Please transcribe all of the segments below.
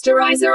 Masterizer.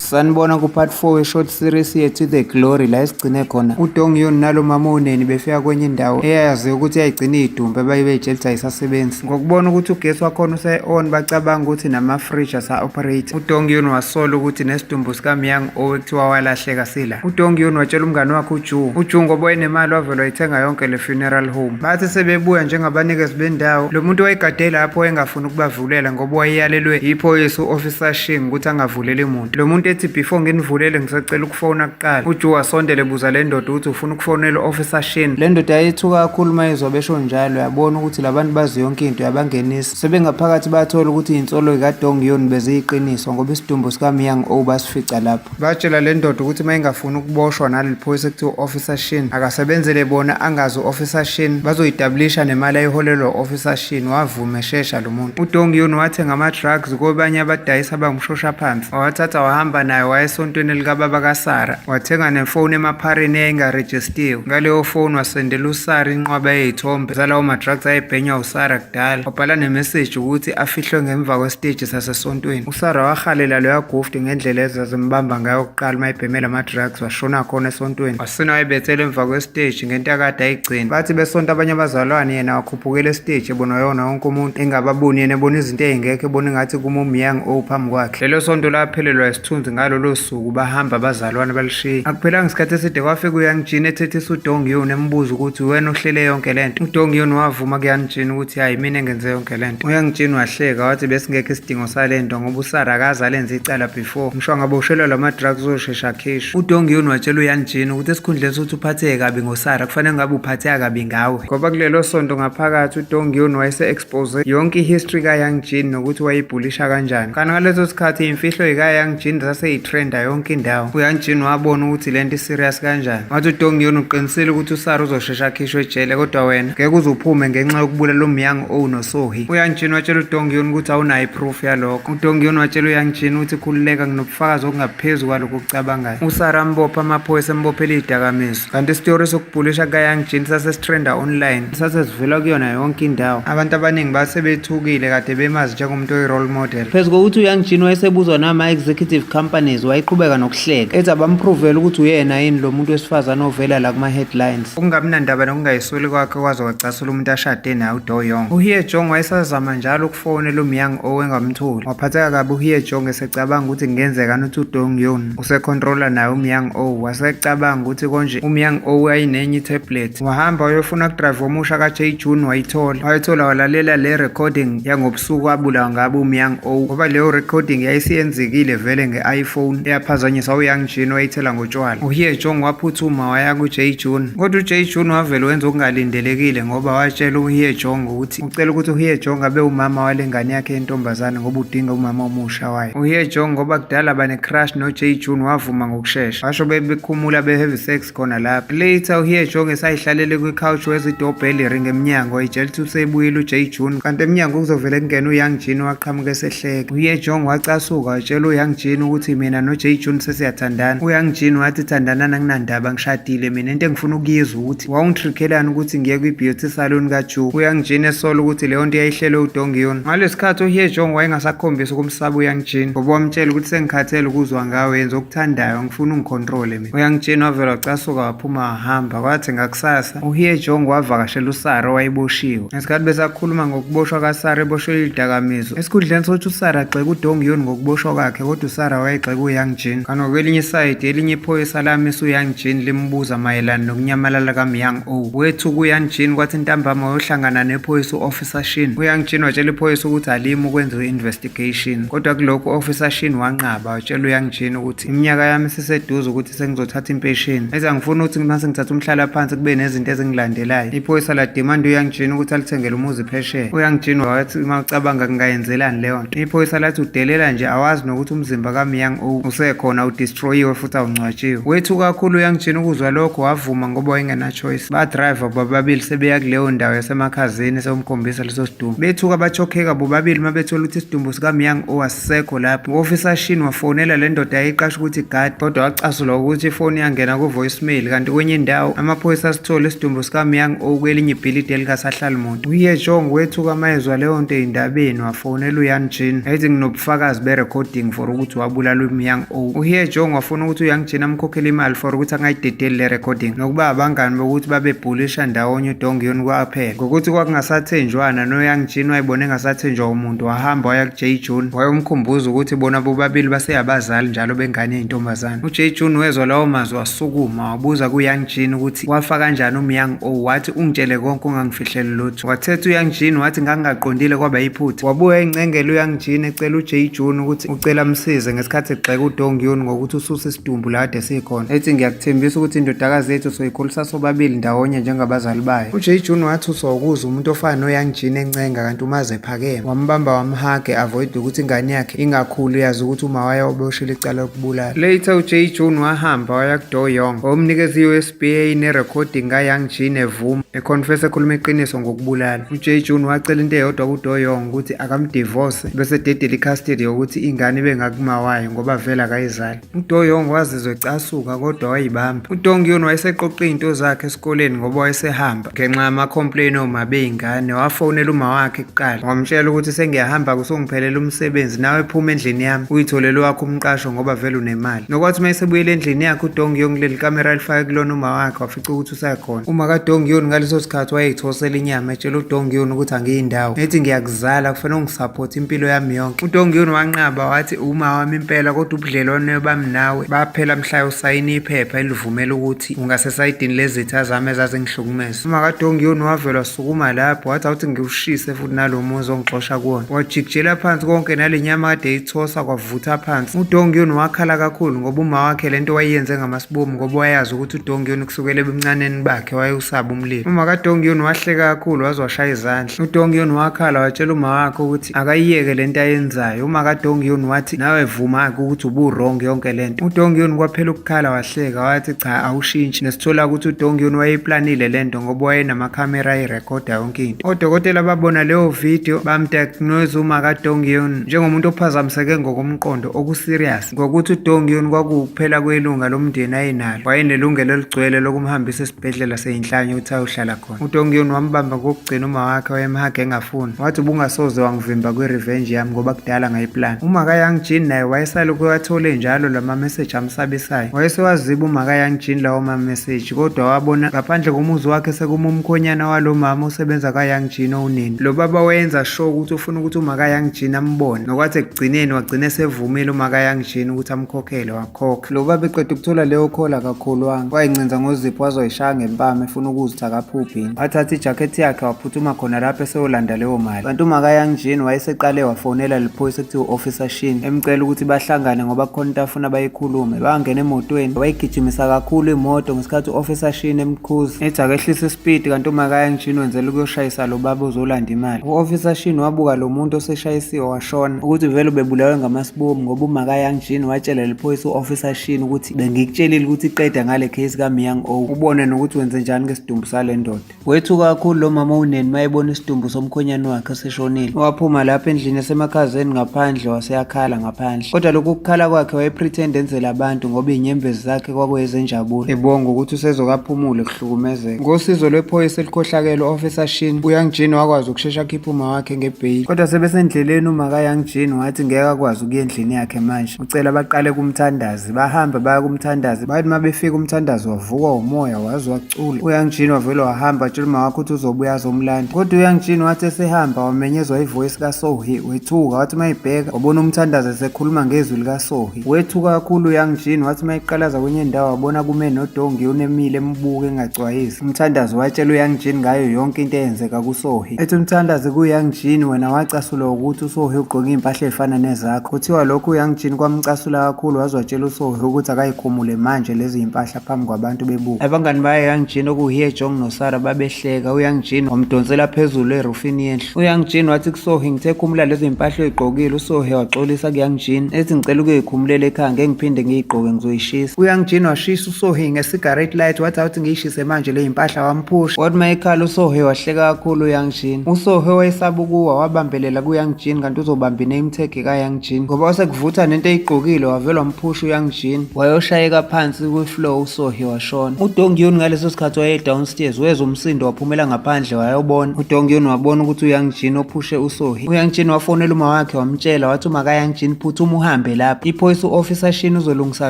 Sanibona ku part 4 we short series yethu The Glory la esigcine khona uDonghyun nalo mama uNeni befika kwenye indawo eyazi ukuthi ayigcina idumbe bayibejela ayisasebenzi ngokubona ukuthi ugesi wakhona use-on bacabanga ukuthi nama-fridge asa-operate. uDonghyun wasola ukuthi nesidumbu sika-Myung O ekuthiwa walahleka sila. uDonghyun watshela umngane wakhe uJu ngoba wayenemali wavele wayithenga yonke le funeral home. Bathi sebebuya njengabanikezi bendawo lo muntu wayegade lapho wayengafuni ukubavulela ngoba wayeyalelwe yiphoyisa u-officer Shing ukuthi angavuleli umuntu. Lo muntu ethi before nginivulele ngisacela ukufona kuqala. uJu wasondela ebuza le ndoda ukuthi ufuna ukufonela u-officer Shin. Le ndoda yayithuka kakhulu mayizwa besho njalo yabona ukuthi labantu bazi yonke into yabangenisa. Sebengaphakathi bathola ukuthi insolo kaDonghyun beziyiqiniso ngoba isidumbu sika-Myung O basifica lapho. Batshela le ndoda ukuthi mayingafuni ukuboshwa naleli phoyisa ekuthiwa u-officer Shin akasebenzele bona angazi u-officer Shin bazoyidablisha nemali ayiholelwa u-officer Shin. Wavuma eshesha lo muntu. uDonghyun wathenga ama-drugs kwabanye abadayisi abangumshosha phansi wawathatha wahamba naye waya esontweni likababa kaSara. Wathenga nefoni emaphareni eyayingarejistiwe. Ngaleyo foni wasendela uSara inqwaba yezithombe zalawo ma-drugs ayebhenywa uSara kudala. Wabhala nemeseji ukuthi afihlwe ngemva kwesiteji sasesontweni. uSara wahalela loya gufti ngendlela ezazimbamba ngayo kuqala mayibhemela ama-drugs washona khona esontweni. Wasina wayebethela emva kwesiteji ngento akade ayigcina. Bathi besonto abanye abazalwane yena wakhuphukela esiteji ebona yona wonke umuntu engababoni yena ebona izinto ey'ngekho ebona engathi kuma uMyung O phambi kwakhe. Lelo sonto laphelelwa isithunzi ngalolo suku bahamba abazalwane balishiya. Akuphelanga isikhathi eside kwafika uYang Jin ethethisa uDonghyun embuza ukuthi wena uhlele yonke lento. uDonghyun wavuma kuYang Jin ukuthi hayi mina engenze yonke lento. uYang Jin wahleka wathi besingekho isidingo salento ngoba uSara akaze alenze icala before. Ngisho ngaboshelwa lama-drugs uzoshesha akhishwe. uDonghyun watshela uYang Jin ukuthi esikhundleni sokuthi uphatheke kabi ngosara kufanele ngabe uphatheka kabi ngawe ngoba kulelo sonto ngaphakathi uDonghyun wayese-expose yonke ihistory kaYang Jin nokuthi wayibhulisha kanjani. Kanti ngaleso sikhathi imfihlo yikaYang Jin saseyitrenda yonke indawo. uYang Jin wabona ukuthi lento iserious kanjani. Wathi uDonghyun uqinisile ukuthi uSara uzoshesha akhishwe ejele kodwa wena ngeke uzuphume ngenxa yokubulala uMyung O noSohee. uYang Jin watshela uDonghyun ukuthi awunayo iproof yalokho. uDonghyun watshela uYang Jin ukuthi khululeka nginobufakazi okungaphezu kwalokho okucabangayo. uSara ambopha amaphoyisa embophela iy'dakamizwa. Kanti isitori sokubhulisha kukaYang Jin sasesitrenda online sasesivela kuyona yonke indawo. Abantu abaningi basebethukile kade bemazi njengomuntu oyi-role model. Phezu kokuthi uYang Jin wayesebuzwa nama-executive companies wayeqhubeka nokuhleka ethi abampruvele ukuthi uyena yini lo muntu wesifazane ovela la kuma-headlines. Okungamnandaba nokungayisoli kwakhe kwaze wacasula umuntu ashade naye uDoyoung. uHye Jong wayesazama njalo ukufonela uMyung O engamtholi. Waphatheka kabi uHye Jong esecabanga ukuthi kungenzeka ukuthi uDonghyun usecontrola naye uMyung O. Wasecabanga ukuthi konje uMyung O wayinenye itablet. Wahamba wayofuna ukudrayiva omusha kaJae-Jun wayithola walalela le recording yangobusuku abulawa ngabo uMyung O ngoba leyo recording yayisiyenzekile vele nge-iPhone eyaphazanyisa uYang Jin wayithela ngotshwala. uHye Jong waphuthuma waya kuJae-Jun kodwa uJae-Jun wavele wenza okungalindelekile ngoba watshela uHye Jong ukuthi ucela ukuthi uHye Jong abe umama wale ngane yakhe yentombazane ngoba udinga umama omusha wayo. uHye Jong ngoba kudala bane-crush noJae-Jun wavuma ngokushesha. Basho bekhumula be-heavy sex khona lapho. Later uHye Jong esayihlalele kwi-couch wezidobheli iringa emnyango wayitshela ukuthi usebuyile uJae-Jun kanti emnyango kuzovele kungena uYang Jin waqhamuka esehleka. uHye Jong wacasuka watshela uYang Jin ukuthi mina noJae-Jun sesiyathandana. uYang Jin wathi thandanana nginandaba ngishadile mina into engifuna ukuyizwa ukuthi wawungitrikhelani ukuthi ngiye kwi-beauty salon kaJu. uYang Jin esola ukuthi leyo nto yayihlelwe uDonghyun. Ngalesikhathi uHye Jong wayengasakhombisa ukumsaba uYang Jin ngoba wamtshela ukuthi sengikhathele ukuzwa ngawe yenza okuthandayo ngifuna ungicontrole mina. uYang Jin wavela wacasuka waphuma wahamba. Kwathi ngakusasa uHye Jong wavakashela uSara owayeboshiwe. Ngesikhathi besakhuluma ngokuboshwa kaSara eboshelwe idakamizwa esikhundleni sokuthi uSara agxeke uDonghyun ngokuboshwa kwakhe kodwa uSara wayegxeka uYang Jin. Kanti ngokwelinye isayidi elinye iphoyisa lamisa uYang Jin limbuza mayelana nokunyamalala kaMyung O. wethuka uYang Jin kwathi ntambama wayohlangana nephoyisa u-officer Shin. uYang Jin watshela iphoyisa ukuthi alimi ukwenza i-investigation kodwa kulokhu u-officer Shin wanqaba watshela uYang Jin ukuthi iminyaka yami siseduze ukuthi sengizothatha impesheni eza ngifuna ukuthi mase ngithatha umhlalaphansi kube nezinto ezingilandelayo. Iphoyisa ladimanda uYang Jin ukuthi alithengele umuzi phesheya. uYang Jin wathi uma ucabanga kungayenzelani leyo nto. Iphoyisa lathi udelela nje awazi nokuthi umzimba kaMyung Young O usekhona udestroyiwe futhi awungcwatshiwe. Wethu kakhulu uYoung Jean ukuzwa lokho wavuma ngoba wayengena choice. Ba-driver bobabili sebeya kuleyo ndawo yasemakhazeni esomkhombisa leso sidumbu. Bethuka bachokheka bobabili mabethola ukuthi isidumbu sikaMyang O asisekho lapho. U-Officer Shin wafonela le ndoda yayiqasha ukuthi guard, kodwa wacasulwa ukuthi ifoni yangena ku-voicemail, kanti kwenye indawo amaphoyisa asithole isidumbu sikaMyang O kwelinye ibhilidi elikasahlali muntu. Uye Jong wethuka mayezwa leyo nto ey'ndabeni wafonela uYoung Jean ethi nginobufakazi be-recording for ukuthi wabulala uMyang O. uHye Jong wafuna ukuthi uYoung Jean amkhokhele imali for ukuthi angayidedeli le recording nokuba abangani bokuthi babebhulisha ndawonye uDonghyun kwaphela. Ngokuthi kwakungasathenjwana noYoung Jean wayibona engasathenjwa umuntu, wahamba waya kuJae-Jun wayomkhumbuza ukuthi bona bobabili baseyabazali njalo bengane yintombazane. uJae-Jun wezwa lawo mazwi wasukuma wabuza kuYoung Jean ukuthi wafa kanjani uMyang O, wathi ungitshele konke ungangifihleli lutho. Wathetha uYoung Jean wathi ngangingaqondile kwaba yiphutha. Wabuya encengela uYoung Jean ecela uJae-Jun ukuthi ucela amsize ngesikhathi egxeka uDonghyun ngokuthi ususe isidumbu la kade sikhona, ethi ngiyakuthembisa ukuthi indodakazi yethu soyikhulisa sobabili ndawonye njengabazali bayo. uJae-Jun wathi usawukuza umuntu ofana noYoung Jean encenga kanti umaze ephakeme, wambamba wamhage avoid ukuthi ingane yakhe ingakhuli yazi ukuthi uma waya uboshile icala lokubulala. Later uJae-Jun wahamba waya kuDoyoung wamnikeza i-USB ne-recording kaYoung Jean evuma econfessa ekhuluma iqiniso ngokubulala. uJae-Jun wacela into eyodwa kuDoyoung ukuthi akamdivorce bese dedela i-custody yokuthi ingane ibe ngakumawayo ngoba vele akayizali. uDoyoung wazizwa ecasuka kodwa wayibamba. uDonghyun wayeseqoqe into zakhe esikoleni ngoba wayesehamba ngenxa yama-complain omabe ey'ngane. Wafonela uma wakhe kuqala wamtshela ukuthi sengiyahamba kusongiphelela umsebenzi, nawe phuma endlini yami uyitholele wakho umqasho ngoba vele unemali. Nokwathi uma esebuyele endlini yakhe uDonghyun leli kamera alifake kulona uma wakhe wafica ukuthi usakhona. Uma kaDonghyun ngaleso sikhathi wayeyithosela inyama etshela uDonghyun ukuthi angiyindawo, ethi ngiyakuzala kufanele ungisaphote impilo yami yonke. uDonghyun wanqaba wathi uma wami impela kodwa ubudlelwane bami nawe baphela mhla usayine iphepha elivumela ukuthi ungasesayidini lezitha zami ezazingihlukumeza. uma kaDonghyun wavela wasukuma lapho wathi awuthi ngiwushise futhi nalo muzi ongixosha kuwona, wajikijela phansi konke nale nyama kade eyithosa kwavutha phansi. uDonghyun wakhala kakhulu ngoba uma wakhe lento wayenze ngamasibomu ngoba wayazi ukuthi uDonghyun kusukela ebuncaneni bakhe wayewusaba umlilo. uma kaDonghyun wahleka kakhulu waze washaya izandla. uDonghyun wakhala watshela uma wakhe ukuthi akayiyeke lento ayenzayo. uma kaDonghyun wathi nawe vuma-ke ukuthi ubu-wrong yonke lento. uDonghyun kwaphela ukukhala wahleka wathi cha awushintshi, nesithola ukuthi uDonghyun wayeyiplanile lento ngoba wayenamakhamera ayirekhoda yonke into. odokotela babona leyo video bamdiagnose uma kaDonghyun njengomuntu ophazamiseke ngokomqondo okuserious ngokuthi uDonghyun kwakuwukuphela kwelunga lomndeni ayinalo, wayenelungelo eligcwele lokumhambisa esibhedlela seyinhlanye ukuthi ayohlala khona. uDonghyun wambamba kokugcina uma wakhe wayemhage engafuni, wathi ubungasoze wangivimba kwi-revenge yami ngoba kudala ngayiplani. uma kaYoung Jean naye wayesalokhu wathole njalo lama-message amsabisayo. wayesewaziba uma kaYoung Jean lawo ma-message kodwa wabona ngaphandle komuzi wakhe sekuma umkhonyana walo mama osebenza kaYoung Jean owunini. lo baba wayenza sure ukuthi ufuna ukuthi uma kaYoung Jean ambone, nokwathi ekugcineni wagcina sevumile uma kaYoung Jean ukuthi amkhokhele wakhokha. lo baba eqeda ukuthola leyo khola kakhulu wayincinza ngozipho wazoyishaya ngempama efuna ukuzithi akaphuphi. wathatha ijakhethi yakhe waphuthuma khona lapho eseyolanda leyo mali. kanti uma kaYoung Jean wayeseqale wafonela liphoyisa ekuthiwa u-Officer Shin emcela ukuthi bahlangane ngoba kukhona into afuna bayikhulume. bangena emotweni wayigijimisa kakhulu imoto ngesikhathi u-Officer Shin emkhuza ethi akehlise ispeed, kanti uma kaYoung Jean wenzela ukuyoshayisa lo baba uzolanda imali. u-Officer Shin wabuka lo muntu oseshayisiwe washona ukuthi vele ubebulawe ngamasibomu ngoba uma kaYoung Jean watshela liphoyisa u-Officer Shin ukuthi bengikutshelile ukuthi iqeda ngale case kaMyang O, ubone nokuthi wenze njani ngesidumbu sale ndoda. wethu kakhulu lo mama uneni mayebona isidumbu somkhonyane wakhe eseshonile. waphuma lapha endlini esemakhazeni ngaphandle waseyakhala ngaphandle, kodwa lokhu kukhala kwakhe wayepretend enzela abantu ngoba iy'nyembezi zakhe kwakuyezenjabulo ebonga ukuthi usezokaphumule kuhlukumezeka. ngosizo lwephoyisa elikhohlakele u-Officer Shin uYoung Jean wakwazi ukushesha akhipha uma wakhe ngebheyili, kodwa sebesendleleni uma kaYoung Jean wathi ngeke akwazi ukuya endlini yakhe manje, ucela baqale kumthandazi. bahamba baya kumthandazi, bathi uma befika umthandazi wavukwa umoya waze wacula. uYoung Jean wavele wahamba atshela uma wakhe ukuthi uzobuya azomlanda, kodwa uYoung Jean wathi esehamba wamenyezwa ivoice kaSohee. wethuka wathi mayibheka wabona umthandazi esekhuluma ngezwi likaSohee. wethuka kakhulu uYoung Jean wathi mayiqalaza kwenye indawo wabona kume noDonghyun emile embuka engacwayisi. umthandazi watshela uYoung Jean ngayo yonke into eyenzeka kuSohee, ethi umthandazi kuYoung Jean wena wacasulwa ukuthi uSohee ugqoke impahla ezifana nezakho. kuthiwa lokhu uYoung Jean kwamcasula kakhulu waze watshela uSohee ukuthi akayikhumule manje lezi impahla phambi kwabantu bebuka. abangani bakaYoung Jean okuHye Jong noSara babehleka. uYoung Jean wamdonsela phezulu erufini yendlu. uYoung Jean wathi kuSohee ngithe khumula lezi impahla oyigqokile. uSohee waxolisa kuYoung Jean ethi wathi ngicela ukuyikhumulela ekhaya ngeke ngiphinde ngiyigqoke ngizoyishisa. uYoung Jean washisa uSohi ngesigarette light wathi awuthi ngiyishise manje le impahla wamphusha. Wathi mayekhala uSohi wahleka kakhulu uYoung Jean. uSohi wayesaba ukuwa wabambelela kuYoung Jean kanti uzobamba i-name tag kaYoung Jean ngoba wasekuvutha nento eyigqokile wavela wamphusha uYoung Jean wayoshayeka phansi kwi-floor uSohi washona. uDonghyun ngaleso sikhathi waye downstairs wezwa umsindo waphumela ngaphandle wayobona. uDonghyun wabona ukuthi uYoung Jean ophushe uSohi. uYoung Jean wafonela uma wakhe wamtshela wathi uma kaYoung Jean phuthuma uhambe lapha iphoyisa u-officer Shin uzolungisa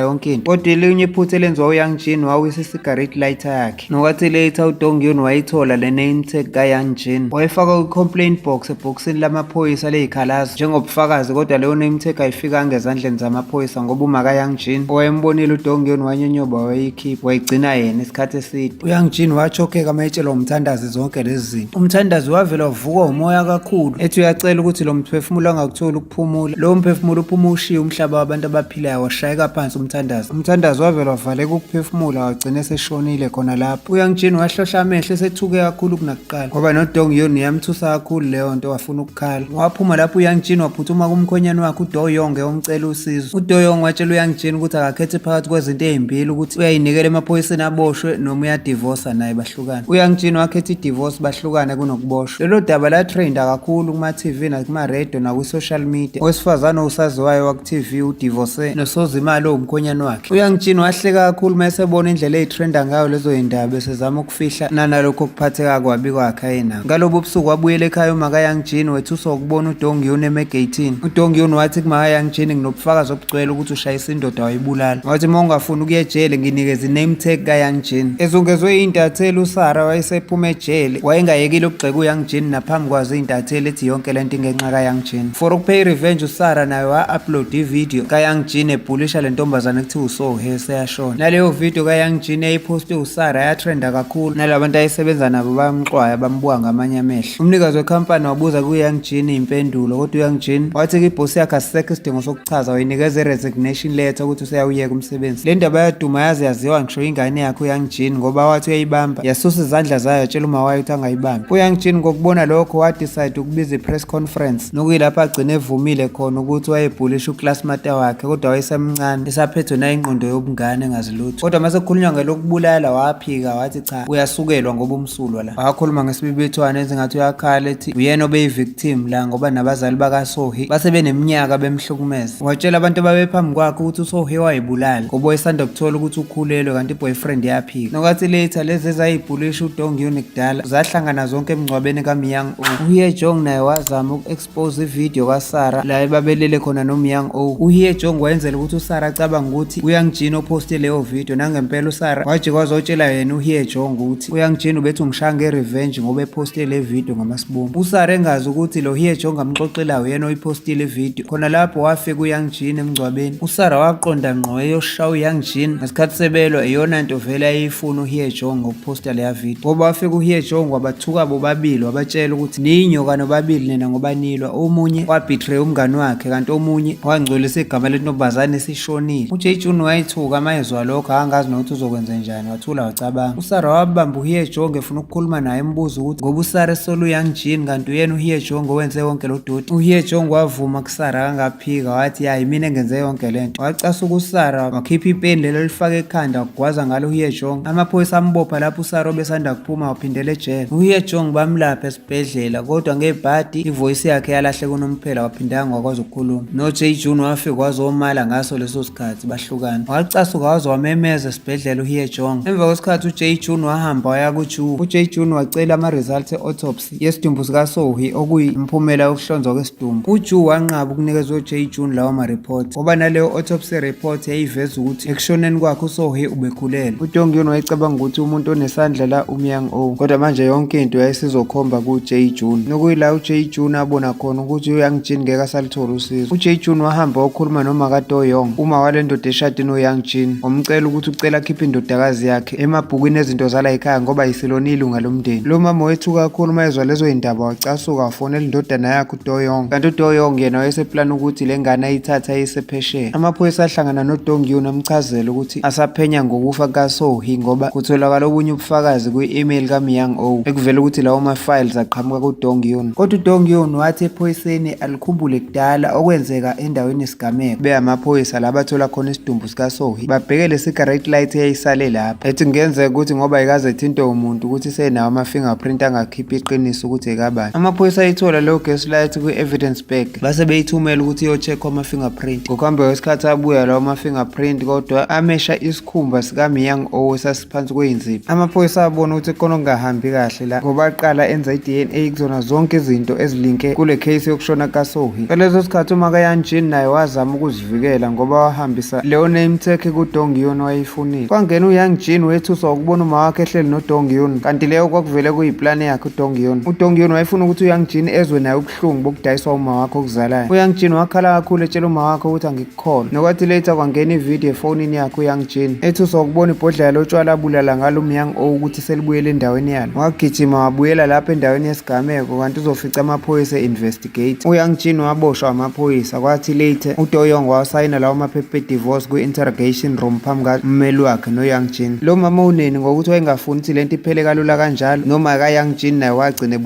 yonke into. Kodwa elinye iphutha elenziwa uYoung Jean wawisa isigarette lighter yakhe. Nokwathi later uDonghyun wayithola le name tag kaYoung Jean wayifaka kwi-complaint box ebhokisini lamaphoyisa leyikhalazo njengobufakazi, kodwa leyo name tag ayifikanga ezandleni zamaphoyisa ngoba uma kaYoung Jean owayembonile uDonghyun wanyonyobha wayikhipha wayigcina yena isikhathi eside. uYoung Jean wachokeka mayetshelwa umthandazi zonke lezi zinto. Umthandazi wavela wavukwa umoya kakhulu ethi uyacela ukuthi lo mphefumulo angakutholi ukuphumula. Lowo mphefumulo uphuma ushiye umhlaba wabantu abaphilayo washayeka phansi umthandazi. Umthandazi wavela wavaleka ukuphefumula wagcina eseshonile khona lapho. uYoung Jean wahlohla amehlo esethuke kakhulu kunakuqala ngoba noDonghyun yamthusa kakhulu leyo nto wafuna ukukhala. Waphuma lapho uYoung Jean waphuthuma kumkhonyane wakhe uDoyoung eyomcela usizo. uDoyoung watshela uYoung Jean ukuthi akakhethe phakathi kwezinto ezimbili ukuthi uyayinikela emaphoyiseni aboshwe noma uyadivorsa naye bahlukane. uYoung Jean wakhetha idivorce bahlukane kunokuboshwa. Lelo daba latrenda kakhulu kuma-TV nakuma-radio nakwi-social media. owesifazane osaziwayo waku-TV udivorce nosozimali owumkhonyane wakhe. uYoung Jean wahleka kakhulu mayesebona indlela ey'trenda ngayo lezo yindaba esezama ukufihla nanalokho okuphatheka kwabi kwakhe ayenako. ngalobo busuku wabuyela ekhaya uma kaYoung Jean wethuswa ukubona uDonghyun emegeyithini. uDonghyun wathi kuma kaYoung Jean nginobufakazi obugcwele ukuthi ushayisa indoda wayibulala. wathi uma ungafuni ukuya ejele nginikeza i-name tag kaYoung Jean. ezungezwe iy'ntatheli uSarah wayesephuma ejele wayengayekile ukugxeka uYoung Jean naphambi kwazo iy'ntatheli ethi yonke lento ingenxa kaYoung Jean. For ukupay revenge uSarah naye wa-upload ividiyo kaYoung Jean ebhulisha le ntombazane ekuthiwa uSohi eseyashona. naleyo video kaYoung Jean eyayiposte uSarah yatrenda kakhulu nalabantu ayesebenza nabo bamxwaya bambuka ngamanye amehlo. umnikazi wekhampani wabuza kuYoung Jean iy'mpendulo kodwa uYoung Jean wathi ibhosi yakhe asisekho isidingo sokuchaza wayinikeza i-resignation letter ukuthi useyawuyeka umsebenzi. le ndaba yaduma yaze yaziwa ngisho ingane yakhe uYoung Jean ngoba wathi uyayibamba yasusa izandla zayo yatshela uma wayo ukuthi angayibambi. uYoung Jean ngokubona lokho wadecide ukubiza i-press conference nokuyilapho agcine evumile khona ukuthi wayebhulisha uclassmate wakhe kodwa wayesemncane esaphethwe nayingqondo yobungane engazi lutho. kodwa mase kukhulunywa ngelokubulala waphika wathi cha uyasukelwa ngoba umsulwa la. wakhuluma ngesibibithwane ezingathi uyakhala ethi uyena obeyi-victim la ngoba nabazali bakaSohi base beneminyaka bemhlukumeza. watshela abantu ababephambi kwakhe ukuthi uSohi wayibulala ngoba wayesanda kuthola ukuthi ukhulelwe kanti i-boyfriend yaphika. nokwathi later lezi ezayibhulisha uDonghyun kudala zahlangana zonke emngcwabeni kaMyung O. uHye Jong naye wazama uku-expose ividiyo kaSarah la ebabelele khona noMyung O. uHye Jong wayenzela ukuthi uSarah acabange ukuthi uYoung Jean ophoste leyo video nangempela uSarah wajike wazotshela yena uHye Jong ukuthi uYoung Jean ubethi ungishaya nge-revenge ngoba ephoste le video ngamasibomvu. uSarah engazi ukuthi lo uHye Jong amxoxela uyena oyipostile video. khona lapho wafika uYoung Jean emngcwabeni. uSarah waqonda ngqo eyoshaya uYoung Jean ngesikhathi sebelwa iyona nto vele ayifuna uHye Jong ngokuphosta leya video ngoba wafika uHye Jong wabathuka bobabili wabatshela ukuthi niyinyoka nobabili nina ngoba nilwa. omunye wabetray umngane wakhe kanti omunye wangcolisa igama lentombazane esishonile. uJejun wayithuka mayezwa lokho angazi nokuthi uzokwenza njani wathula wacabanga. uSarah wabamba uHye Jong efuna ukukhuluma naye embuza ukuthi ngoba uSarah esole uYoung Jean kanti uyena uHye Jong owenze yonke lo doti. uHye Jong wavuma kuSarah angaphika wathi hayi mina engenze yonke lento. wacasuka uSarah wakhipha ipeni lelo lifaka ekhanda wagwaza ngalo uHye Jong. amaphoyisa ambopha lapho uSarah obesanda kuphuma waphindela ejele. uHye Jong bamlapha esibhedlela kodwa ngebhadi ivoice yakhe yalahle kunomphela waphindanga wakwazi ukukhuluma. noJejun wafika wazomala ngaso leso sikhathi bahlukana. wacasuka waze wamemeza esibhedlela uHye Jong. emva kwesikhathi uJejun wahamba waya kuJu. uJejun wacela ama-results e-autopsy yesidumbu sikaSohi okuyimphumela yokuhlonzwa kwesidumbu. uJu wanqaba ukunikeza uJejun lawo ma-report ngoba naleyo autopsy report yayiveza ukuthi ekushoneni kwakhe uSohi ubekhulelwe. uDonghyun wayecabanga ukuthi umuntu onesandla la uMyung O kodwa manje yonke into yayisizokhomba kuJejun nokuyila uJejun abona khona ukuthi uYoung Jean ngeke asaluthola usizo. uJejun wahamba wakhuluma noma kaDoyoung uma wale ndoda eshade noYoung Jean wamcela ukuthi ucela akhiphe indodakazi yakhe emabhukwini ezinto zala ekhaya ngoba yisilona ilunga lomndeni. lo mama wethuka kakhulu mayezwa lezo yindaba wacasuka wafonela indodana yakhe uDoyoung kanti uDoyoung yena wayeseplana ukuthi le ngane ayithatha ayise phesheya. amaphoyisa ahlangana noDonghyun amchazela ukuthi asaphenya ngokufa kaSohi ngoba kutholakala obunye ubufakazi kwi-email kaMyung O ekuvela ukuthi lawo ma-files aqhamuka kuDonghyun. kodwa uDonghyun wathi ephoyiseni alikhumbule kudala okwenzeka endaweni endaweni yesigameko beyamaphoyisa la bathola khona isidumbu sikaSohi babheke le cigarette light eyayisale lapha ethi kungenzeka ukuthi ngoba ikaze ethinte umuntu ukuthi senawo ama-fingerprint angakhiphi iqiniso ukuthi ekabani. Amaphoyisa ayithola leyo gas light kwi-evidence bag base beyithumela ukuthi iyo-check ama-fingerprint. Ngokuhamba kwesikhathi abuya lawo ma-fingerprint kodwa amesha isikhumba sika-Myang O esasiphansi kweyinzipho. Amaphoyisa abona ukuthi khona okungahambi kahle la ngoba aqala enza i-DNA kuzona zonke izinto ezilinke kule case yokushona kaSohi. Ngaleso sikhathi uMakayan Jin naye wazama ukuzivikela ngoba wahambisa leyo name tag kuDong Yun wayeyifunile. Kwangena uYang Jin wethuswa ukubona uma wakhe ehleli noDong Yun kanti leyo kwakuvele kuyiplane yakhe uDong Yun. uDong Yun wayefuna ukuthi uYang Jin ezwe naye ubuhlungu bokudayiswa uma wakhe okuzalayo. uYang Jin wakhala kakhulu etshela uma wakhe ukuthi angikukholwa. Nokwathi later kwangena ivideo efonini yakhe uYang Jin ethuswa ukubona ibhodlela lotshwala abulala ngalo uMyang O ukuthi selibuyele endaweni yalo. Wagijima wabuyela lapha endaweni yesigameko kanti uzofica amaphoyisa investigate. uYang Jin waboshwa amaphoyisa kwathi later uDo Young wasayina lawo maphepha divorce kwi-interrogation room phambi kammeli wakhe noYang Jin. Lo mama uneni ngokuthi wayengafuni ukuthi lento iphele kalula kanjalo noma kaYang Jin naye wagcina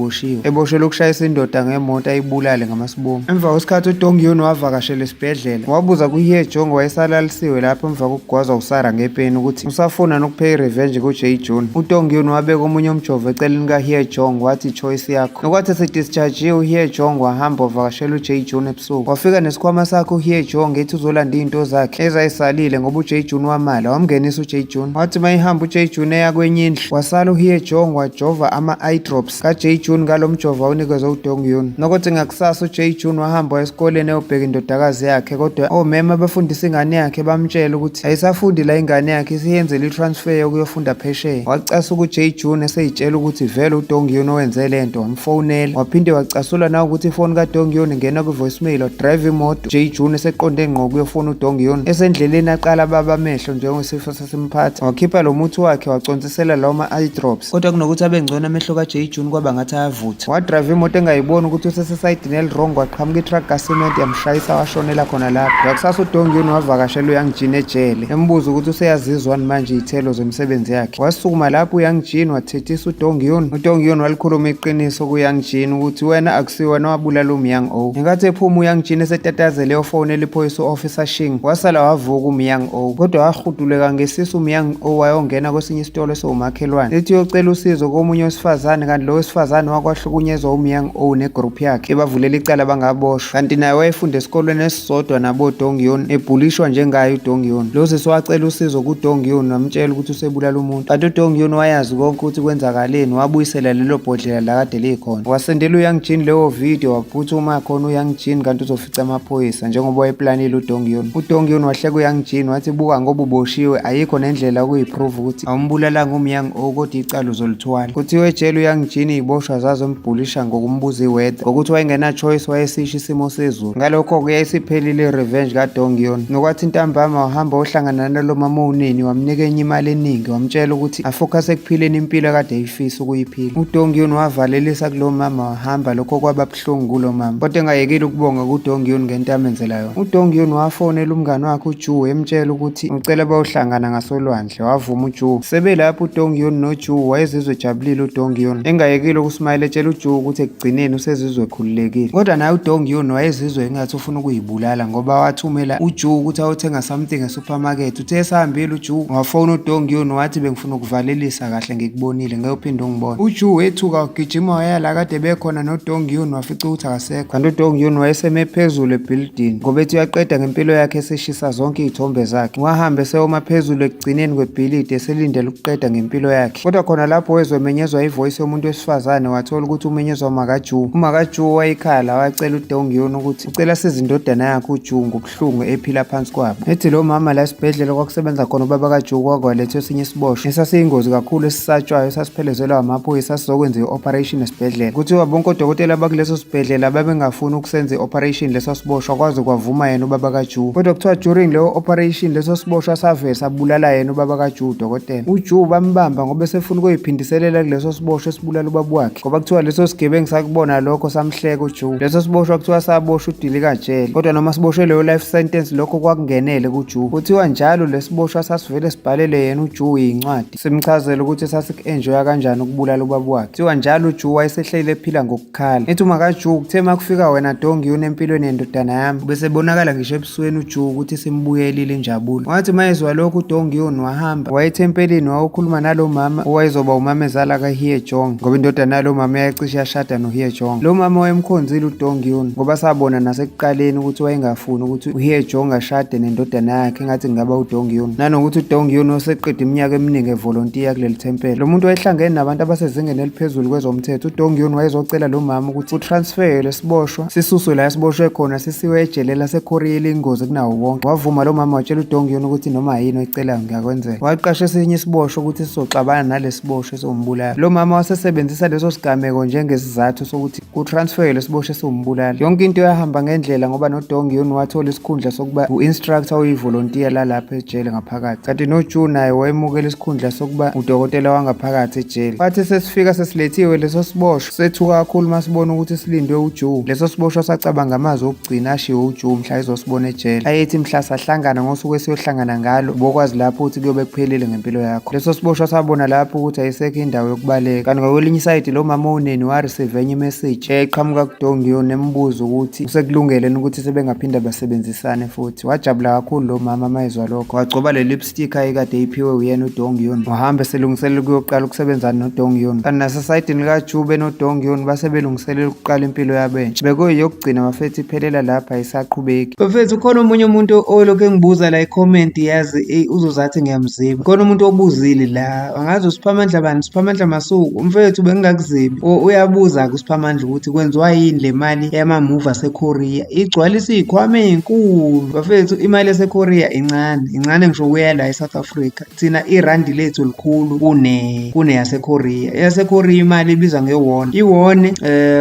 eboshelwe ukushayisa indoda ngemoto ayibulale ngamasibungu. Emva kwesikhathi uDong Yun wavakashela esibhedlela wabuza kuHye Jong wayesalalisiwe lapho emva kokugwazwa uSara ngepeni ukuthi usafuna nokupheka irevenge kuJae Jun. uDong Yun wabeka omunye umjovo eceleni kaHye Jong wathi choice yakho. Nokwathi sedischarge uHye Jong wahamba wavakashela uJae Jun ebusuku. Wafika nesikhwama sakhe uHye Jong ethi uzolanda izinto zakhe ezayisalile ngoba uJae Jun wamala wamngenisa uJae Jun. Wathi mayihamba uJae Jun eya kwenye indlu wasala uHye Jong wajova ama-eye drops kaJae Jun ngalo mjovo awunikezwe uDong Yun. Nokuthi ngakusasa uJae Jun wahamba esikoleni eyobheka indodakazi yakhe kodwa omema abafundisa ingane yakhe bamtshela ukuthi ayisafundi la ingane yakhe isiyenzele i-transfer yokuyofunda phesheya. Wacasa ukuJae Jun eseyitshela ukuthi vele uDong Yun owenze lento wamfonela waphinde wacasula nawe ukuthi ifoni kaDong Yun ingena kwi-voicemail wadrive imoto. Jae Jun eseqonde ngqo kuyofona uDong Yun esendleleni aqala baba amehlo njengesifo sasimphatha wakhipha lo muthi wakhe wacontsisela lawo ma-eye drops kodwa kunokuthi abengcona amehlo kaJae Jun kwaba ngathi ayavutha. Wadrive imoto engayiboni ukuthi usesesayidini elirong waqhamuka itruck ka-cement yamshayisa washonela khona lapho. Ngakusasa uDong Yun wavakashela uYang Jin ejele embuza ukuthi useyazizwani manje iy'thelo zemisebenzi yakhe. Wasukuma lapho uYang Jin wathethisa uDong Yun. uDong Yun walikhuluma iqiniso kuYang Jin ukuthi wena akusiwena wabulala uMyang O. Ngenkathi ephuma uYang Jin esetatazele eyofonela iphoyisa u-officer Shing wasala wavuka uMyang O kodwa wahuduleka ngesisu uMyang O wayongena kwesinye isitolo esiwumakhelwane ethi uyocela usizo komunye wesifazane kanti lo wesifazane wakwahlukunyezwa uMyang O negroup yakhe ebavulela icala bangaboshwa kanti naye wayefunda esikolweni esisodwa nabo Dong Yun ebhulishwa njengayo uDong Yun. Lo sisi wacela usizo kuDong Yun wamtshela ukuthi usebulala umuntu kanti uDong Yun wayazi konke ukuthi kwenzakaleni wabuyisela lelo bhodlela la kade likhona. Wasendela uYang Jin leyo video waphuthuma khona uYang Jin kanti uzofica amaphoyisa njengoba wayeplanile uDong Yun. uDong Yun wahleka uYang Jin wathi buka ngoba uboshiwe ayikho nendlela yokuyiprove ukuthi awumbulalanga uMyang O kodwa icala uzolithwala. Kuthiwa ejele uYang Jin iy'boshwa zazombhulisha ngokumbuza iweather ngokuthi wayengena choice wayesisho isimo sezulu. Ngalokho-ke yayisiphelile i-revenge kaDong Yun. Nokwathi ntambama wahamba ohlangana nalo mama uneni wamnika enye imali eningi wamtshela ukuthi afocus ekuphileni impilo kade eyifisa ukuyiphila. uDong Yun wavalelisa kulo mama wahamba lokho kwaba buhlungu kulo mama kodwa engayekile ukubonga kuDong Yun ngento amenzela yona. uDong Yun wafonela umngane wakhe uJu emtshela ukuthi ucela bayohlangana ngasolwandle wavuma uJu. Sebelapho uDong Yun noJu wayezizwe ejabulile uDong Yun engayekile ukusmayila etshela uJu ukuthi ekugcineni usezizwe ekhululekile kodwa naye uDong Yun wayezizwe engathi ufuna ukuyibulala ngoba wathumela uJu ukuthi ayothenga something esupermarket. Uthe esahambile uJu wafona uDong Yun wathi bengifuna ukuvalelisa kahle ngikubonile ngeyophinda ungibona. uJu wethuka wagijima waya la kade bekhona noDong Yun wafica ukuthi akasekho kanti uDong Yun wayeseme phezulu ebuilding ngoba ethi uyaqeda ngempilo yakhe eseshisa zonke iy'thombe zakhe. Wahamba eseyoma phezulu ekugcineni kwebhilidi eselindele ukuqeda ngempilo yakhe kodwa khona lapho wezomenyezwa ivoice yomuntu wesifazane wathola ukuthi umenyezwa uMakaJu. uMakaJu wayikhala wacela uDong Yun ukuthi ucela size indodana yakhe uJu ngobuhlungu ephila phansi kwabo. Ethi lo mama la esibhedlela kwakusebenza khona ubaba kaJu kwakwalethwa esinye isiboshwa esasiyingozi kakhulu esisatshwayo esasiphelezelwa amaphoyisa sizokwenza i-operation esibhedlela. Kuthiwa bonke odokotela bakuleso sibhedlela babengafuni ukusenza i-operation leso siboshwa kwaze kwavuma yena ubaba kaJu kodwa kuthiwa during leyo operation leso siboshwa savele sabulala yena ubaba kaJu udokotela. uJu bambamba ngoba esefuna ukuyiphindiselela kuleso siboshwa esibulala ubaba wakhe ngoba kuthiwa leso sigebengu sakubona lokho samhleka uJu. Leso siboshwa kuthiwa saboshwa udili kajele kodwa noma siboshwe leyo life sentence lokho kwakungenele kuJu. Kuthiwa njalo lesiboshwa sasivele sibhalele yena uJu yincwadi simchazela ukuthi sasik-enjoya kanjani ukubulala ubaba wakhe. Kuthiwa njalo uJu wayesehlele ephila ngokukhala ethi uMakaJu kuthe makufika wena Dong Yun empilweni yendodana yami wami, bese bonakala ngisho ebusweni uJu ukuthi simbuyelile injabulo. Wathi mayezwa lokhu uDong Yun wahamba wayethempelini wayokhuluma nalo mama owayezoba umamezala kaHye Jong, ngoba indodana yalo mama yacishe yashada noHye Jong. Lo mama wayemkhonzile uDong Yun ngoba sabona nasekuqaleni ukuthi wayengafuni ukuthi uHye Jong ashade nendodana yakhe engathi ngaba uDong Yun, nanokuthi uDong Yun oseqeda iminyaka eminingi evolontiya kuleli thempeli. Lo muntu wayehlangene nabantu abasezingeni eliphezulu kwezomthetho. uDong Yun wayezocela lo mama ukuthi utransfer lesiboshwa sisuswe la siboshwe khona sisiwe ejele laseKorea elingozi kunawo wonke. Wavuma lo mama watshela uDong Yun ukuthi noma yini oyicelayo ngiyakwenzela. Waqasha esinye isiboshwa ukuthi sizoxabana nalesiboshwa esombulala. Lo mama wasesebenzisa leso sigameko njengesizathu sokuthi kutransfer lesiboshwa esombulala. Yonke into yahamba ngendlela ngoba noDong Yun wathola isikhundla sokuba u-instructor oyivolontiya lalapha ejele ngaphakathi, kanti noJu naye wayemukela isikhundla sokuba udokotela wangaphakathi ejele. Wathi sesifika sesilethiwe leso siboshwa sethuka kakhulu masibona ukuthi silindwe uJu. Leso siboshwa sacabanga amazwi okugcina ashiwo uJu mhla ezosibona ejele, ayethi mhla sahlangana ngosuku esiyohlangana ngalo bokwazi lapho ukuthi kuyobe kuphelile ngempilo yakho. Leso siboshwa sabona lapho ukuthi ayisekho indawo yokubaleka, kanti ngakwelinye isayidi lo mama uneni wareceive enye imessage eqhamuka kuDong Yun embuza ukuthi usekulungele ukuthi sebengaphinda basebenzisane futhi. Wajabula kakhulu lo mama mayezwa lokho, wagcoba le lipstick ayikade eyiphiwe uyena uDong Yun, wahamba selungiselela ukuyoqala ukusebenzana noDong Yun. Kanti nasesayidini kaJu benoDong Yun basebelungiselela ukuqala impilo yabo entsha. Bekuyeyokugcina bafethu iphelela lapha ayisaqhubeki. Bafethu khona omunye umuntu olokhu engibuza la icomment yazi uzozathi ngiyamziba. Khona umuntu obuzile la, angazi uSiphamandla bani, Siphamandla Masuku. Mfethu bengingakuzibi. Uyabuza kuSiphamandla ukuthi kwenziwa yini le mali yama-movie aseKorea igcwalisa izikhwama ezinkulu. Bafethu imali yaseKorea incane ngisho kuya la eSouth Africa. Thina irandi lethu likhulu kune yaseKorea. YaseKorea imali ibizwa ngewon. Iwon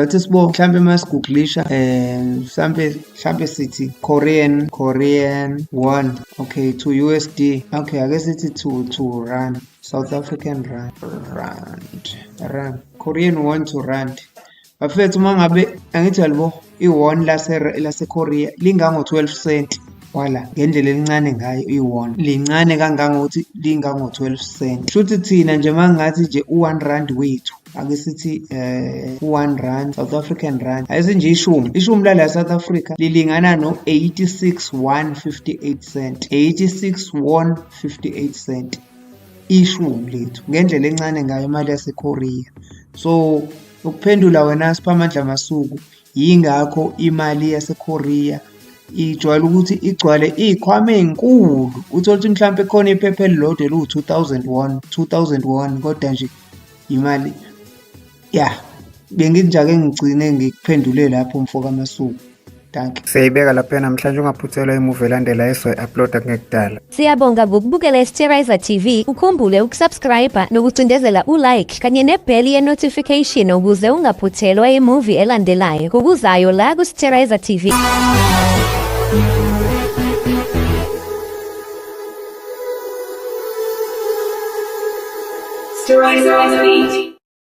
uthi sibo mhlambe masiguglisha mhlambe sithi Korean won. Okay, to USD. Okay, ake sithi to rand. South African rand. Korean won to rand. Bafethu mangabe angithi yalibo iwon laseKorea lingango 12 cent. Wala ngendlela elincane ngayo iwon lincane kangangokuthi lingango 12 cent. Futhi thina nje mangathi nje u1 rand wethu ake sithi u1 rand South African rand ayisinje ishumi la South Africa lilingana no 86.158 cent. 86.158 cent ishumi lethu ngendlela encane ngayo imali yaseKorea. So ukuphendula wena Siphamandla Masuku, yingakho imali yaseKorea ijwayele ukuthi igcwale izikhwama ezinkulu. Uthola ukuthi mhlawumbe khona iphepha elilodwa lu-2001 kodwa nje imali bengithi nje ake ngigcine ngikuphendule lapho mfoka Masuku. Danke. Siyayibeka lapha namhlanje ungaphuthelwa imuvi elandela esoyi-uploada ngekudala. Siyabonga ngokubukela iSterizer TV. Ukhumbule ukusubscribe nokucindezela ulike kanye nebheli ye-notification ukuze ungaphuthelwa imuvi elandelayo ngokuzayo la kuSterizer TV. Sterizer TV.